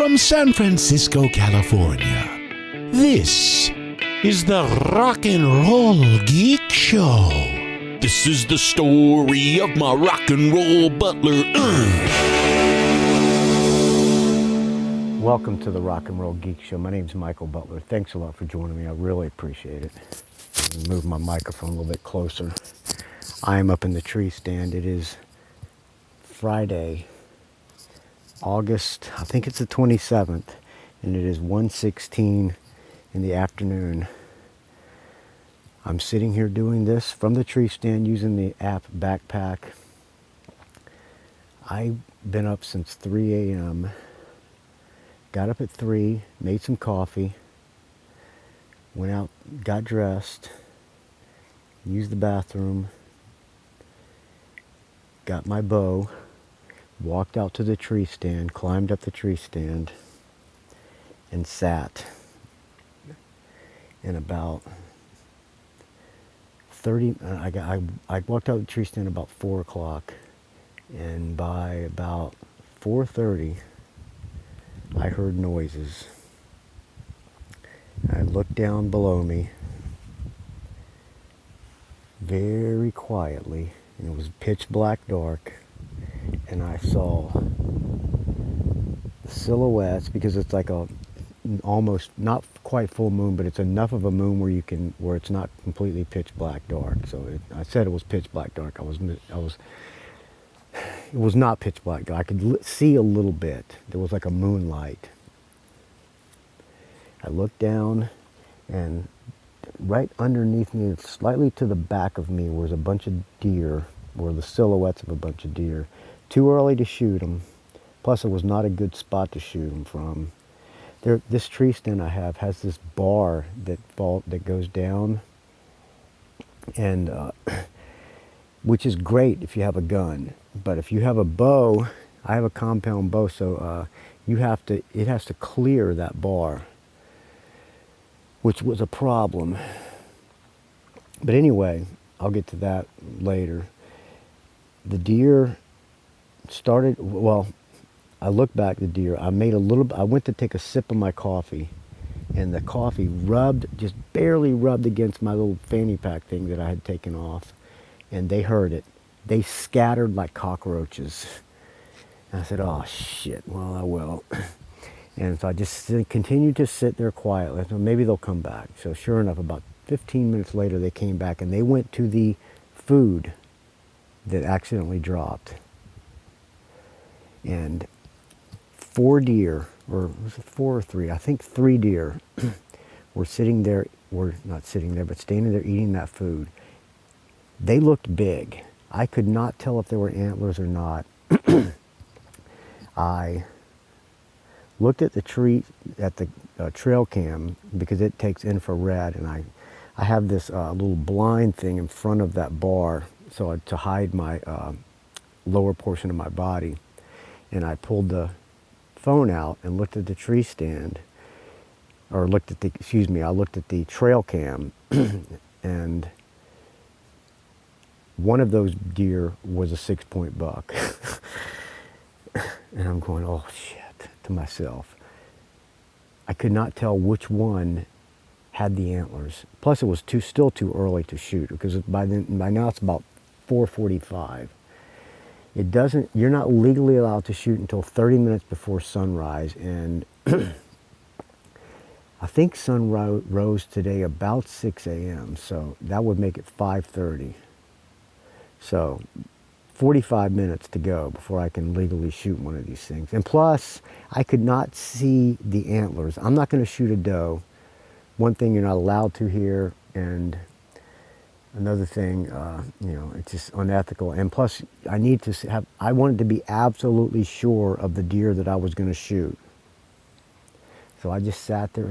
from San Francisco, California. This is the Rock and Roll Geek Show. This is the story of my rock and roll butler. Welcome to the Rock and Roll Geek Show. My name's Michael Butler. Thanks a lot for joining me. I really appreciate it. Move my microphone a little bit closer. I am up in the tree stand. It is Friday, August, I think it's the 27th, and it is 1:16 in the afternoon. I'm sitting here doing this from the tree stand using the app Backpack. I've been up since 3 a.m. Got up at 3, made some coffee, went out, got dressed, used the bathroom, got my bow, walked out to the tree stand, climbed up the tree stand, and sat. And about 30, I walked out the tree stand about 4 o'clock, and by about 4:30, I heard noises. I looked down below me very quietly, and it was pitch black dark, and I saw silhouettes, because it's like a almost not quite full moon, but it's enough of a moon where it's not completely pitch black dark. So I said it was pitch black dark. It was not pitch black. I could see a little bit. There was like a moonlight. I looked down, and right underneath me, slightly to the back of me, was a bunch of deer, were the silhouettes of a bunch of deer. Too early to shoot them. Plus, it was not a good spot to shoot them from. This tree stand I have has this bar that goes down, and which is great if you have a gun. But if you have a bow, I have a compound bow, so it has to clear that bar, which was a problem. But anyway, I'll get to that later. The deer started, well, I looked back at the deer. I went to take a sip of my coffee, and the coffee just barely rubbed against my little fanny pack thing that I had taken off, and they heard it. They scattered like cockroaches. And I said, oh shit, well I will. And so I just continued to sit there quietly. I thought maybe they'll come back. So sure enough, about 15 minutes later, they came back, and they went to the food that accidentally dropped. And 4 deer, or was it 4 or 3? I think 3 deer were standing there eating that food. They looked big. I could not tell if they were antlers or not. I looked at the trail cam, because it takes infrared, and I have this little blind thing in front of that bar, to hide my lower portion of my body. And I pulled the phone out and looked at the tree stand, I looked at the trail cam, and one of those deer was a 6-point buck. And I'm going, oh shit, to myself. I could not tell which one had the antlers. Plus it was still too early to shoot, because by now it's about 4:45. You're not legally allowed to shoot until 30 minutes before sunrise, and I think sun rose today about 6 a.m., so that would make it 5:30. So 45 minutes to go before I can legally shoot one of these things. And plus, I could not see the antlers. I'm not going to shoot a doe. One thing, you're not allowed to here, and another thing, it's just unethical. And plus, I wanted to be absolutely sure of the deer that I was going to shoot. So I just sat there,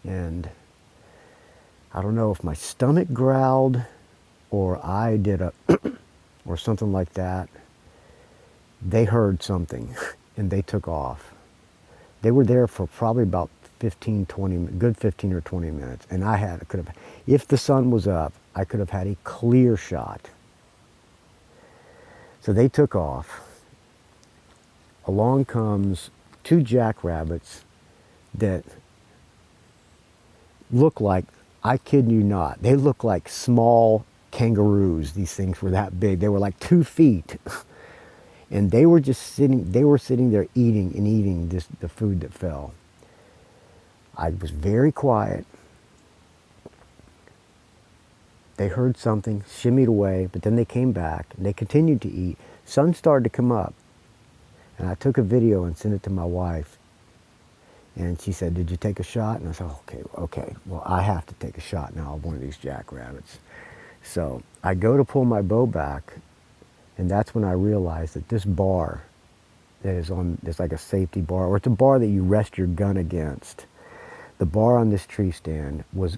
and I don't know if my stomach growled, or I did or something like that. They heard something, and they took off. They were there for probably about 15 or 20 minutes, and if the sun was up, I could have had a clear shot. So they took off. along comes 2 jackrabbits that look like, I kid you not, they look like small kangaroos. These things were that big. They were like 2 feet. And they were just sitting there eating the food that fell. I was very quiet. They heard something, shimmied away, but then they came back and they continued to eat. Sun started to come up. And I took a video and sent it to my wife. And she said, "Did you take a shot?" And I said, okay, well, I have to take a shot now of one of these jackrabbits. So I go to pull my bow back, and that's when I realized that this bar that is on, it's like a safety bar, or it's a bar that you rest your gun against. The bar on this tree stand was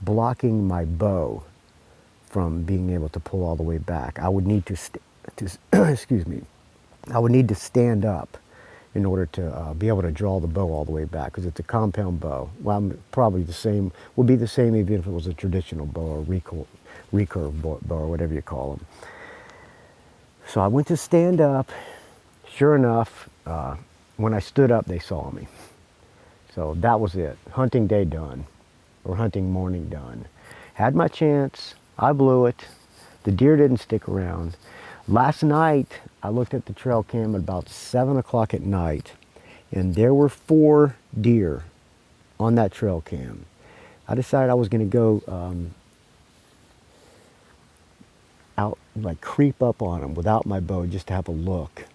blocking my bow from being able to pull all the way back. I would need to excuse me, I would need to stand up in order to be able to draw the bow all the way back, because it's a compound bow. Well, probably the same, would be the same even if it was a traditional bow or recurve bow or whatever you call them. So I went to stand up. Sure enough, when I stood up, they saw me. So that was it. Hunting day done, or hunting morning done. Had my chance. I blew it. The deer didn't stick around. Last night, I looked at the trail cam at about 7 o'clock at night, and there were 4 deer on that trail cam. I decided I was going to go out, like creep up on them without my bow, just to have a look.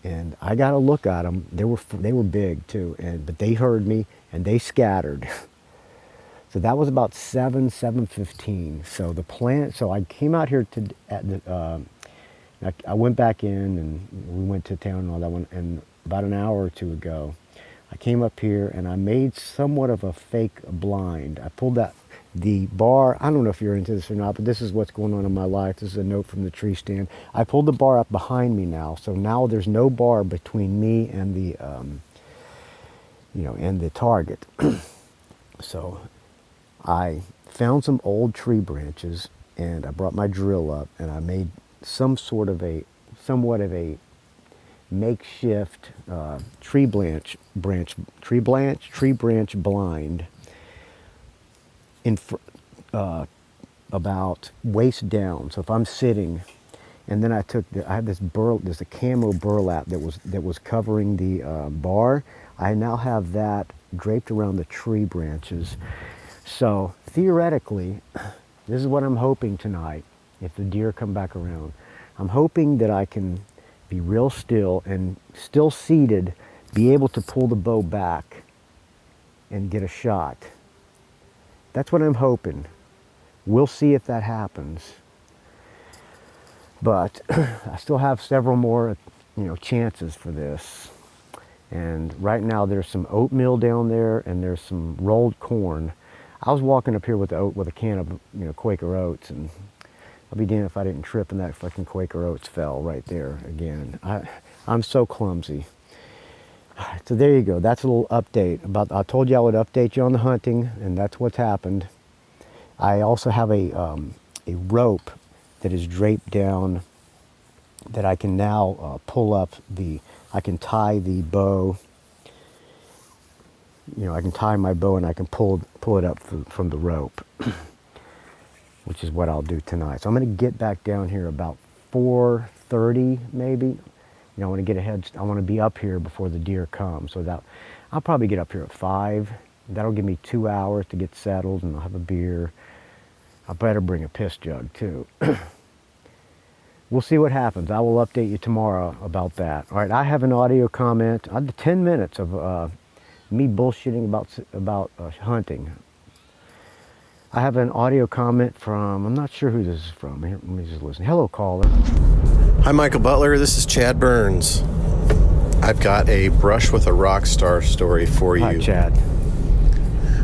And I got a look at them. They were big too, but they heard me and they scattered. So that was about 7:15. So I came out here I went back in and we went to town and all that one, and about an hour or 2 ago, I came up here and I made somewhat of a fake blind. I pulled the bar. I don't know if you're into this or not, but this is what's going on in my life. This is a note from the tree stand. I pulled the bar up behind me now, so now there's no bar between me and the, and the target. So I found some old tree branches and I brought my drill up and I made somewhat of a makeshift tree branch blind about waist down. So if I'm sitting, and then I had there's a camo burlap that was covering the bar. I now have that draped around the tree branches. So theoretically, this is what I'm hoping tonight. If the deer come back around, I'm hoping that I can be real still and still seated, be able to pull the bow back and get a shot. That's what I'm hoping. We'll see if that happens. But I still have several more, chances for this. And right now there's some oatmeal down there and there's some rolled corn. I was walking up here with a can of, Quaker Oats, and I'll be damned if I didn't trip and that fucking Quaker Oats fell right there again. I'm so clumsy. So there you go. That's a little update. I told you I would update you on the hunting, and that's what's happened. I also have a rope that is draped down that I can now pull up I can tie the bow. I can tie my bow and I can pull it up from the rope, which is what I'll do tonight. So I'm going to get back down here about 4:30 maybe. I want to get ahead. I want to be up here before the deer come. So that I'll probably get up here at 5. That'll give me 2 hours to get settled, and I'll have a beer. I better bring a piss jug too. We'll see what happens. I will update you tomorrow about that. All right, I have an audio comment. I did 10 minutes of me bullshitting about hunting. I have an audio comment from, I'm not sure who this is from. Here, let me just listen. Hello, caller. Hi, Michael Butler. This is Chad Burns. I've got a Brush With A Rockstar story for you. Hi, Chad.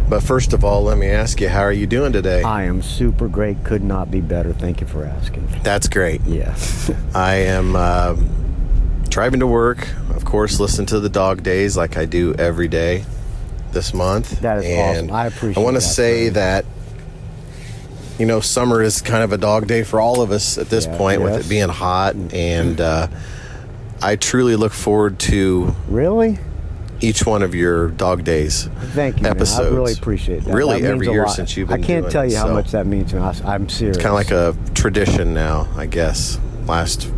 But first of all, let me ask you, how are you doing today? I am super great. Could not be better. Thank you for asking. That's great. Yeah. I am driving to work, of course, listen to the dog days like I do every day this month. That is awesome. I appreciate that. I want to say that, summer is kind of a dog day for all of us at this point, with it being hot. And I truly look forward to Really? each one of your Dog Days Thank you, episodes. man. I really appreciate that. Really, that every means a year lot. since you've been I can't doing tell it, you how so much that means to me. I'm serious. It's kind of like a tradition now, I guess. Last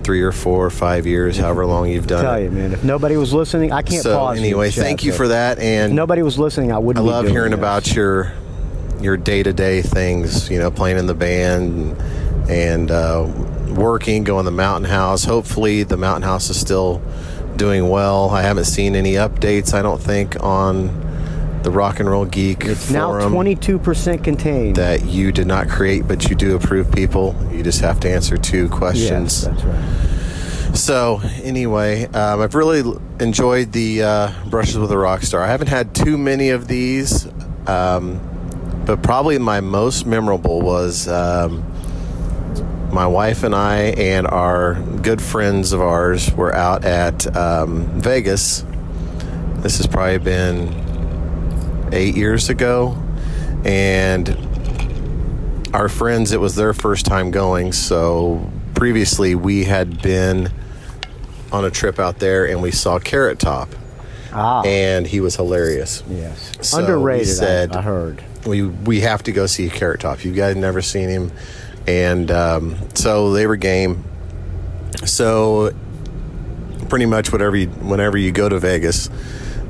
3 or 4 or 5 years, however long you've done tell it. you, man. If nobody was listening, I can't So pause. anyway, chat, thank you but for that. If And nobody was listening, I wouldn't. I love be doing hearing this. about your day-to-day things, playing in the band and working, going to the Mountain House. Hopefully the Mountain House is still doing well. I haven't seen any updates, I don't think, on the Rock and Roll Geek It's now forum 22% contained. that you did not create, but you do approve people. You just have to answer 2 questions. Yes, that's right. So anyway, I've really enjoyed the Brushes with a Rockstar. I haven't had too many of these, but probably my most memorable was my wife and I and our good friends of ours were out at Vegas. This has probably been 8 years ago, and our friends, it was their first time going, so previously we had been on a trip out there and we saw Carrot Top, and he was hilarious. Yes, So underrated. we said, I heard we have to go see Carrot Top. You guys never seen him, and so they were game. So pretty much whenever you go to Vegas,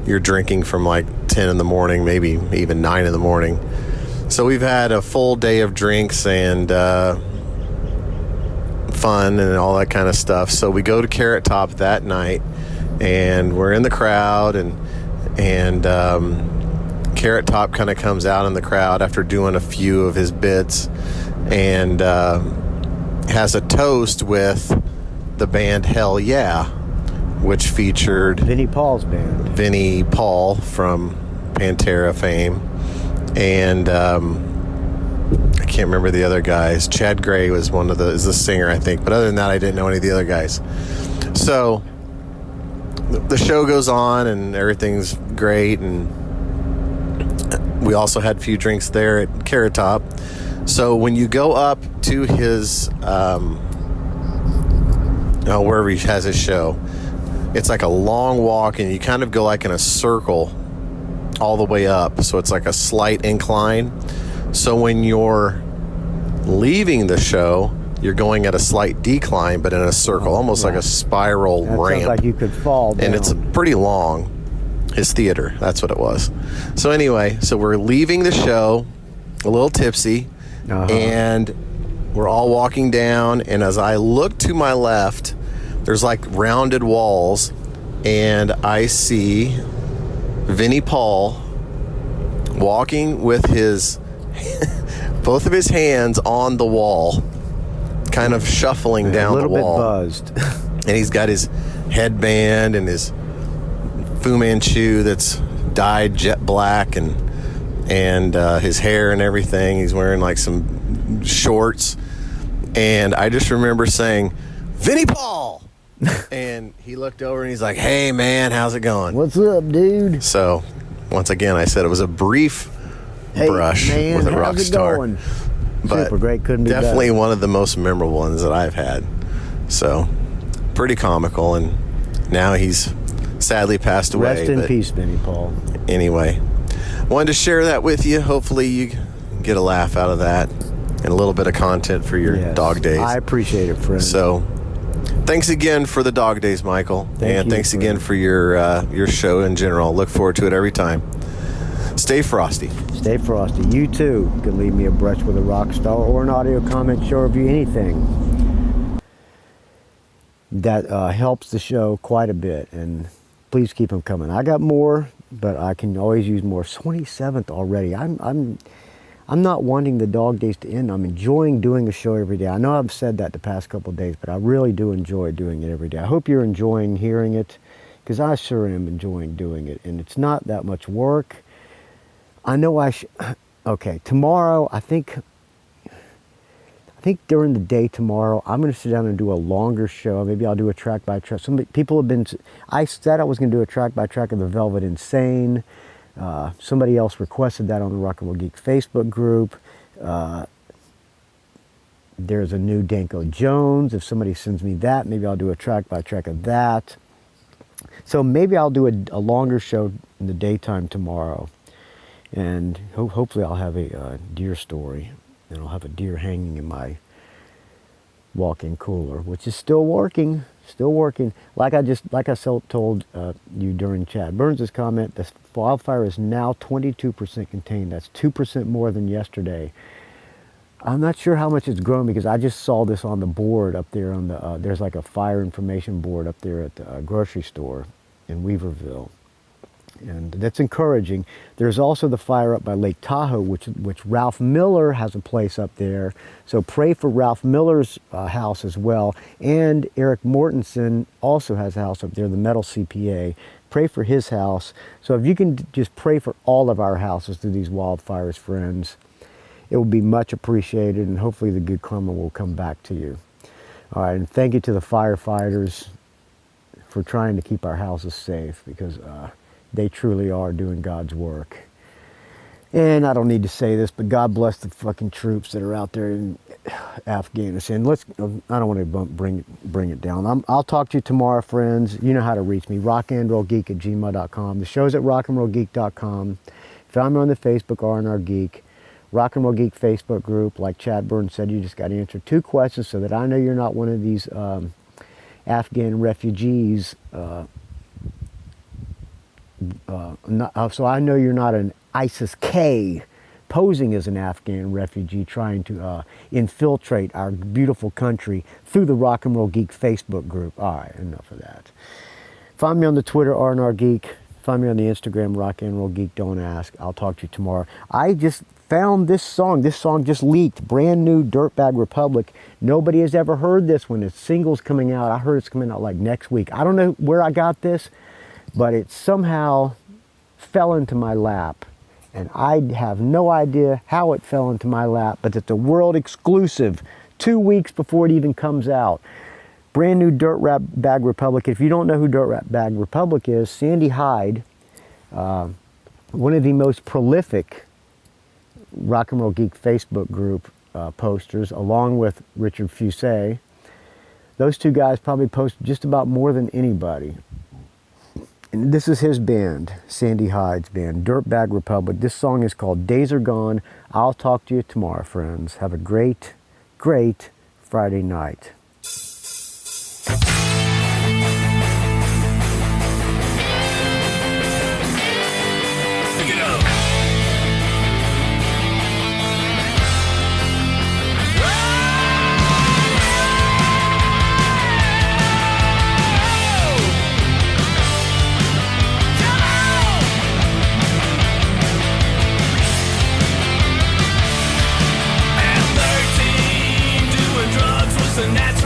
you're drinking from like 10 in the morning, maybe even 9 in the morning. So we've had a full day of drinks and fun and all that kind of stuff. So we go to Carrot Top that night, and we're in the crowd, and Carrot Top kind of comes out in the crowd after doing a few of his bits, and has a toast with the band Hell Yeah, which featured Vinnie Paul's band. Vinnie Paul from Pantera fame, and I can't remember the other guys. Chad Gray was is the singer, I think. But other than that, I didn't know any of the other guys. So the show goes on, and everything's great, and we also had a few drinks there at Carrot Top. So when you go up to his wherever he has his show, it's like a long walk, and you kind of go like in a circle all the way up. So it's like a slight incline. So when you're leaving the show, you're going at a slight decline, but in a circle, almost like a spiral That ramp. sounds like you could fall down. And it's pretty long. His theater, that's what it was. So anyway, so we're leaving the show a little tipsy, and we're all walking down, and as I look to my left, there's like rounded walls, and I see Vinnie Paul walking with his both of his hands on the wall, kind of shuffling down the wall. A little bit buzzed. And he's got his headband and his Fu Manchu that's dyed jet black, and his hair and everything. He's wearing like some shorts, and I just remember saying, "Vinnie Paul." And he looked over and he's like, "Hey man, how's it going?" What's up, dude? So once again, I said it was a brief brush man, with a rock how's it star, going? but Super great, couldn't be definitely better. one of the most memorable ones that I've had. So pretty comical, and now he's sadly passed away. Rest in but peace, Vinnie Paul. Anyway, wanted to share that with you. Hopefully you get a laugh out of that and a little bit of content for your Yes, dog days. I appreciate it, friend. So thanks again for the dog days, Michael. Thank you, thanks friend. again for your show in general. Look forward to it every time. Stay frosty. Stay frosty. You too can leave me a brush with a rock star or an audio comment, show review, anything that helps the show quite a bit. And please keep them coming. I got more, but I can always use more. 27th already. I'm not wanting the dog days to end. I'm enjoying doing a show every day. I know I've said that the past couple of days, but I really do enjoy doing it every day. I hope you're enjoying hearing it, because I sure am enjoying doing it. And it's not that much work. I know okay, tomorrow, I think during the day tomorrow, I'm going to sit down and do a longer show. Maybe I'll do a track by track. I said I was going to do a track by track of the Velvet Insane. Somebody else requested that on the Rock and Roll Geek Facebook group. There's a new Danko Jones. If somebody sends me that, maybe I'll do a track by track of that. So maybe I'll do a longer show in the daytime tomorrow. And hopefully I'll have a deer story. And I'll have a deer hanging in my walk-in cooler, which is still working. Still working. Like I told you during Chad Burns' comment, the wildfire is now 22% contained. That's 2% more than yesterday. I'm not sure how much it's grown because I just saw this on the board up there on the, there's like a fire information board up there at the grocery store in Weaverville. And that's encouraging. There's also the fire up by Lake Tahoe, which Ralph Miller has a place up there. So pray for Ralph Miller's house as well. And Erik Mortensen also has a house up there, the Metal CPA. Pray for his house. So if you can just pray for all of our houses through these wildfires, friends, it will be much appreciated, and hopefully the good karma will come back to you. All right, and thank you to the firefighters for trying to keep our houses safe, because they truly are doing God's work. And I don't need to say this, but God bless the fucking troops that are out there in Afghanistan. I don't want to bring it down. I'll talk to you tomorrow, friends. You know how to reach me, rockandrollgeek@gmail.com. The show's at rockandrollgeek.com. Found me on the Facebook, R&R Geek. Rock and Roll Geek Facebook group. Like Chad Burns said, you just got to answer 2 questions so that I know you're not one of these Afghan refugees. So I know you're not an ISIS-K posing as an Afghan refugee trying to infiltrate our beautiful country through the Rock and Roll Geek Facebook group. All right, enough of that. Find me on the Twitter, R&R Geek. Find me on the Instagram, Rock and Roll Geek. Don't ask. I'll talk to you tomorrow. I just found this song. This song just leaked. Brand new Dirtbag Republic. Nobody has ever heard this one. It's singles coming out. I heard it's coming out like next week. I don't know where I got this, but it somehow fell into my lap. And I have no idea how it fell into my lap, but it's a world exclusive 2 weeks before it even comes out. Brand new Dirtbag Republic. If you don't know who Dirtbag Republic is, Sandy Hyde, one of the most prolific Rock and Roll Geek Facebook group posters, along with Richard Fusay. Those 2 guys probably post just about more than anybody. And this is his band, Sandy Hyde's band, Dirtbag Republic. This song is called Days Are Gone. I'll talk to you tomorrow, friends. Have a great, great Friday night. And 13 doing drugs was the natural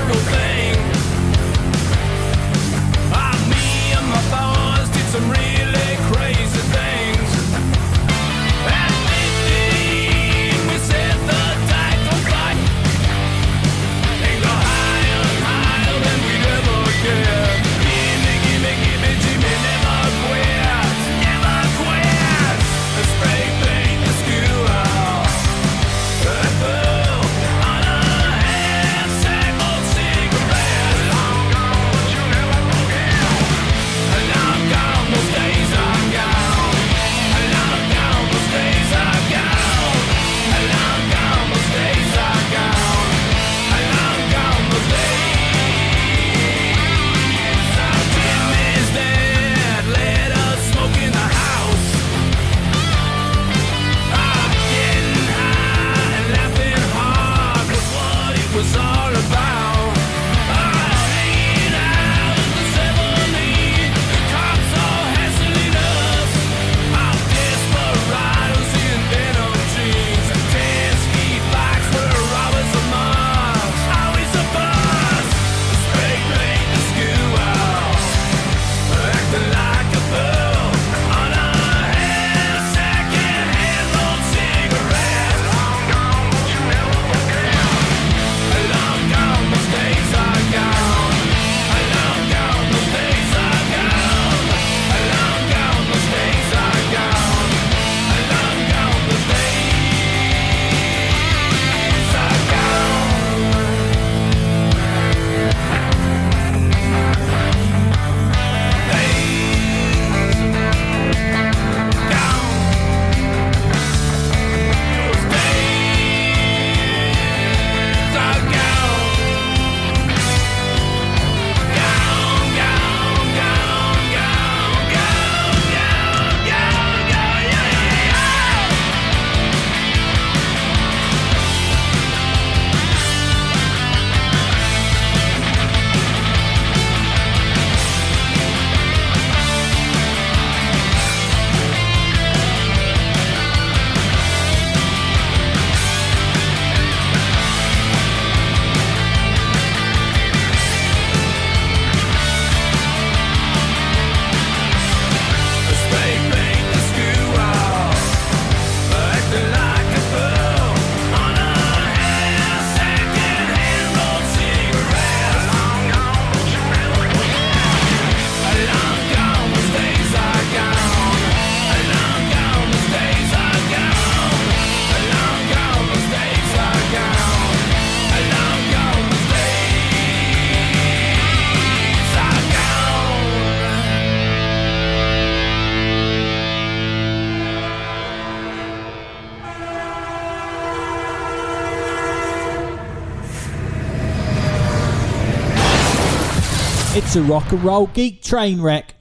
It's a rock and roll geek train wreck.